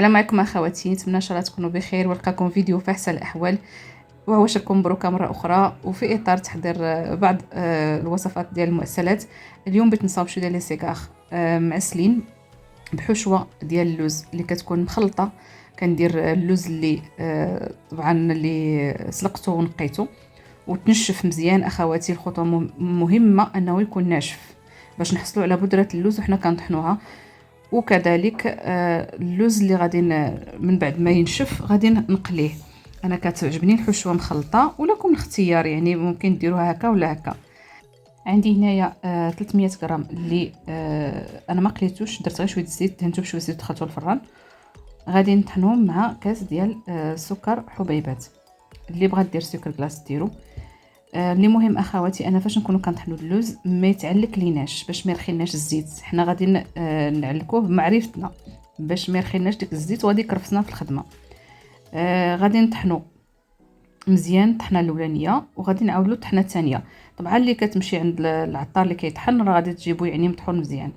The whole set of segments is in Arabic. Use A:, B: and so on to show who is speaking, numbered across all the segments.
A: السلام عليكم اخواتي، نتمنى ان شاء الله تكونوا بخير ولقاكم فيديو في احسن الاحوال. وعواشركم مبروكه مره اخرى، وفي اطار تحضير بعض الوصفات ديال المعسلات. اليوم بغيت نصاوب شويه ديال لي سيغار معسلين بحشوه ديال اللوز اللي كتكون مخلطه. كندير اللوز اللي طبعا اللي سلقته ونقيته وتنشف مزيان. اخواتي الخطوه مهمه انه يكون ناشف باش نحصلوا على بودره اللوز وحنا كنطحنوها. وكذلك اللوز اللي غادي من بعد ما ينشف غادي نقليه. انا كتعجبني الحشوه مخلطه ولكم الاختيار، يعني ممكن ديروها هكا ولا هكا. عندي هنايا 300 غرام اللي انا ما قليتوش، درت غير شويه الزيت، دهنته بشويه زيت دخلته الفران. غادي نطحنهم مع كاس ديال سكر حبيبات. اللي بغى دير سكر كلاص ديرو. اللي مهم اخواتي انا فاش نكونوا كنطحنوا اللوز ما يتعلق ليناش باش ما يرخيناش الزيت. حنا غادي نعلكوه بمعرفتنا باش ما يرخيناش ديك الزيت وغادي يكرفسنا في الخدمه. غادي نطحنوا مزيان الطحنه الاولانيه وغادي نعاودوا الطحنه الثانيه. طبعا اللي كتمشي عند العطار اللي كيطحن راه غادي تجيبو يعني مطحون مزيان.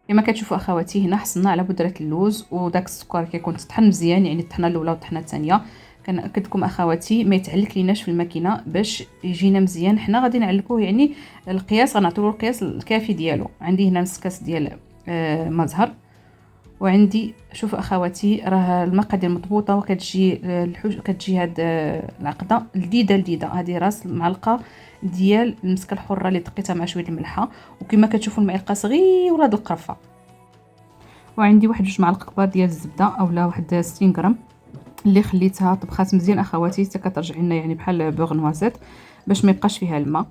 A: كما كتشوفوا اخواتي هنا حصلنا على بودره اللوز وداك السكر كيكون تطحن مزيان، يعني الطحنه الاولى والطحنه الثانيه. كنأكد لكم اخواتي ما يتعلق ليناش في الماكينه باش يجينا مزيان. حنا غادي نعلكوه يعني القياس غنعطيو القياس الكافي ديالو. عندي هنا نص كاس ديال ما زهر، وعندي شوفوا اخواتي راه المقادير مضبوطه وكتجي كتجي هاد العقده لذيذه. هذه راس معلقه ديال المسكه الحره اللي دقيتها مع شويه الملحه، وكما كتشوفوا المعلقه صغيره د القرفه. وعندي واحد 2 معالق كبار ديال الزبده اولا واحد 60 غرام اللي خليتها طبخات مزيان اخواتي حتى كترجع لنا يعني بحال بوغ نوازيت باش ما يبقاش فيها الماء.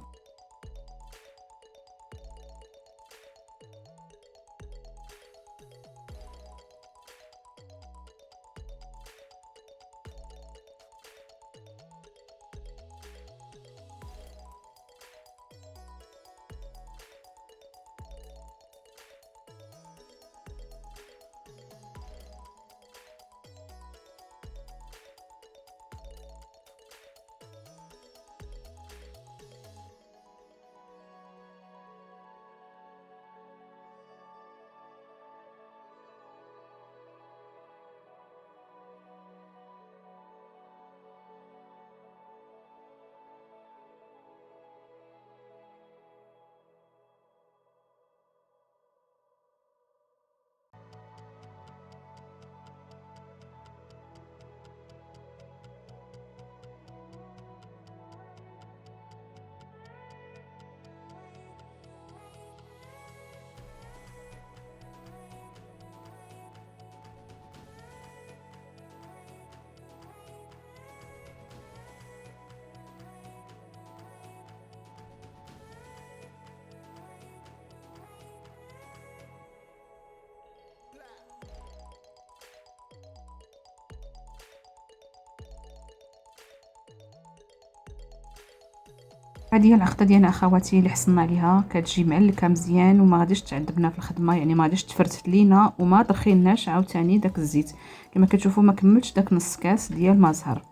A: هذه هي العقده ديالنا اخواتي اللي حصلنا عليها. كتجي معلكه مزيان وما غاديش تعذبنا في الخدمه، يعني ما غاديش تفرتت لينا وما ترخيناش عاوتاني داك الزيت. كما كتشوفوا ما كملتش داك نص كاس ديال ما زهر.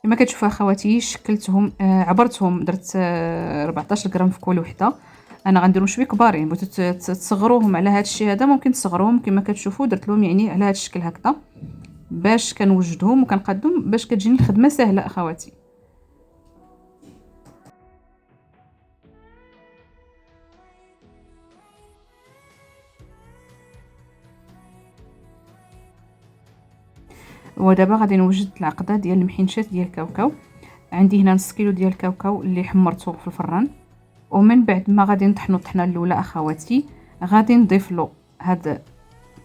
A: كما كتشوفوا اخواتي شكلتهم عبرتهم، درت 14 غرام في كل وحده. انا غنديرهم شويه كبارين، بغيتو تصغروهم على هذا الشيء هذا ممكن تصغروهم. كما كتشوفوا درت لهم يعني على هذا الشكل هكذا باش كنوجدهم وكنقادهم باش كتجيني الخدمه سهله اخواتي. ودابا غادي نوجد العقده ديال المحنشات ديال الكاوكاو. عندي هنا نص كيلو ديال الكاوكاو اللي حمرته في الفران. ومن بعد ما غادي نطحنوا الطحنه الاولى اخواتي غادي نضيف له هاد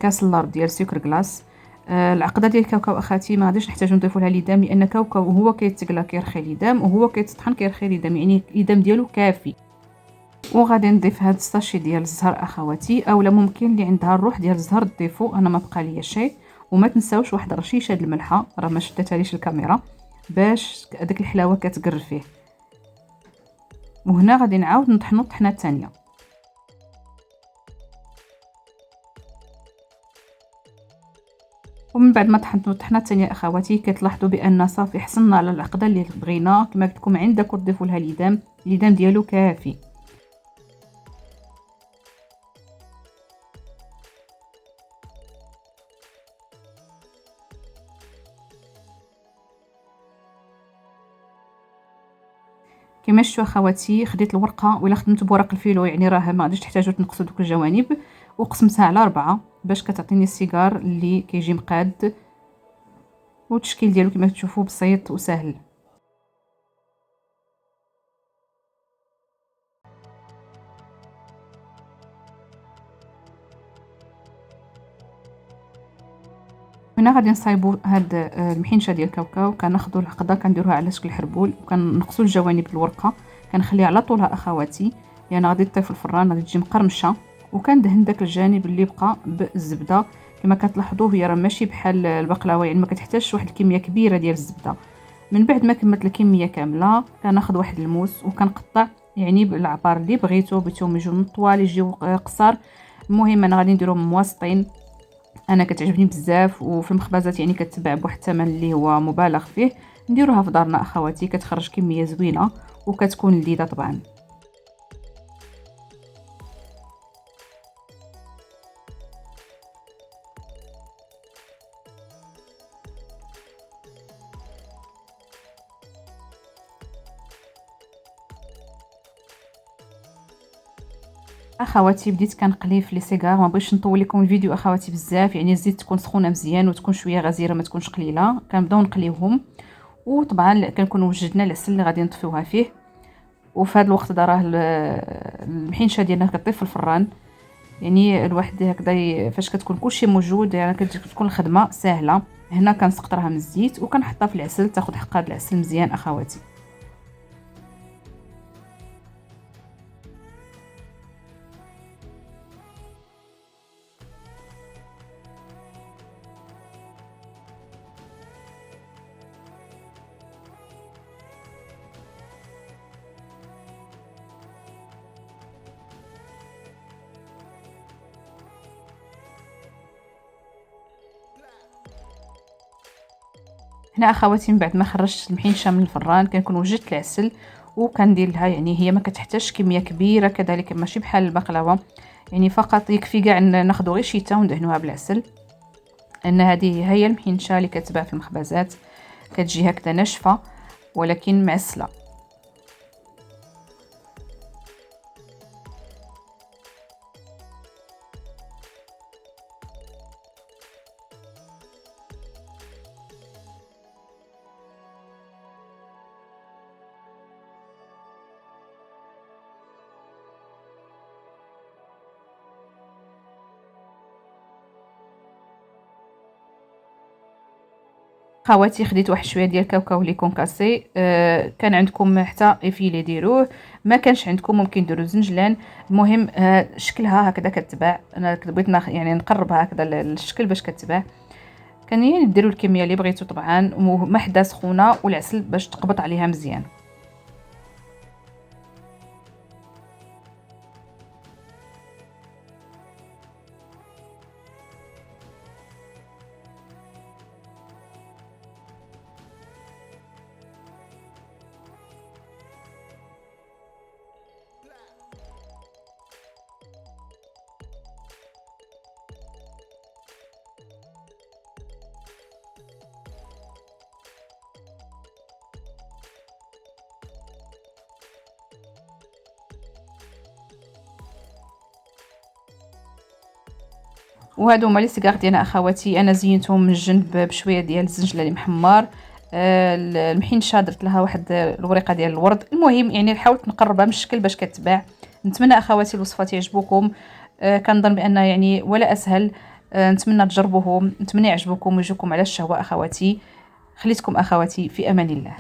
A: كاس اللارد ديال سكر كلاص. العقده ديال الكاوكاو اخاتي ما غاديش نحتاجو نضيفوا لها ليدام، لان الكاوكاو وهو كيتقلى كيرخي ليدام وهو كيتطحن كيرخي ليدام، يعني ليدام ديالو كافي. وغادي نضيف هاد الساشي ديال الزهر اخواتي، اولا ممكن اللي عندها الروح ديال الزهر تضيفو، انا ما بقى ليا شيء. وما تنساوش واحد رشيشه د الملحه، راه ما شدتهاليش الكاميرا باش داك الحلاوه كتقر فيه. وهنا غادي نعاود نطحنوا الطحنه الثانيه. ومن بعد ما طحنتو الطحنه الثانيه اخواتي كتلاحظوا بان صافي حصلنا على العقده اللي بغينا. كما قلت لكم عندكم تضيفوا لها ليدام ديالو كافي. كما شفتوا اخواتي خديت الورقه، ولا خدمت بورق الفيلو يعني راه ما غاديش تحتاجوا تنقصوا دوك الجوانب، وقسمتها على 4 باش كتعطيني السيجار اللي كيجي مقاد، والتشكيل ديالو كما تشوفوا بسيط وسهل. هنا غادي نصايبوا هاد المحنشه ديال الكاوكاو. كناخذوا العقده كنديروها على شكل حربول، وكنقصوا الجوانب الورقه، كنخليها على طولها اخواتي، لان غادي تطيب في الفران غادي تجي مقرمشه. وكندهن داك الجانب اللي بقى بالزبده. كما كتلاحظوا هي راه ماشي بحال البقلاوه، يعني ما كتحتاجش واحد الكميه كبيره ديال الزبده. من بعد ما كملت الكميه كامله كناخذ واحد الموس وكنقطع يعني بالعبار اللي بغيتهم يجيو طوال يجيو قصار. المهم انا غادي نديرهم مواسطين، انا كتعجبني بزاف، وفي المخبزات يعني كتباع بواحد الثمن اللي هو مبالغ فيه. نديروها في دارنا اخواتي، كتخرج كميه زوينه وكتكون لذيذه طبعا. اخواتي بديت كنقلي في لي سيغار، ما بغيتش نطول لكم الفيديو اخواتي بزاف، يعني الزيت تكون سخونه مزيان وتكون شويه غزيره ما تكونش قليله. كنبداو نقليوهم، وطبعا كنكونوا وجدنا العسل اللي غادي نطفيوها فيه. وفي هذا الوقت دا راه المحنشه ديالنا كطيب في الفران. يعني الواحد هكذا فاش كتكون كلشي موجود يعني كتكون الخدمه سهله. هنا كنسقطرها من الزيت وكنحطها في العسل، تاخذ حق هذا العسل مزيان اخواتي. هنا اخواتي من بعد ما خرجت المحنشه من الفران كنكون وجدت العسل، وكندير لها يعني هي ما كتحتاجش كميه كبيره كذلك ماشي بحال البقلاوه، يعني فقط يكفي كاع ناخذ غير شيته وندهنوها بالعسل. ان هذه هي المحنشه اللي كتباع في المخبزات، كتجي هكذا ناشفه ولكن معسله. خواتي خديت واحد شويه ديال الكاوكاو لي كونكاسي، كان عندكم حتى افيلي ديروه، ما كانش عندكم ممكن ديروا زنجلان. المهم شكلها هكذا كتباع، انا بغيت يعني نقربها هكذا للشكل باش كتباع. كان يعني ديروا الكميه اللي بغيتو طبعا، وما حدا سخونه والعسل باش تقبط عليها مزيان. وهادو هما لي سيغار ديالنا اخواتي، انا زينتهم من الجنب بشويه ديال الزنجله اللي محمر. المحنشه درت لها واحد الوريقه ديال الورد. المهم يعني حاولت نقربها من الشكل باش كتباع. نتمنى اخواتي الوصفات يعجبوكم، كنظن بان يعني ولا اسهل. نتمنى تجربوهم، نتمنى يعجبوكم ويجوكم على الشهوه اخواتي. خليتكم اخواتي في امان الله.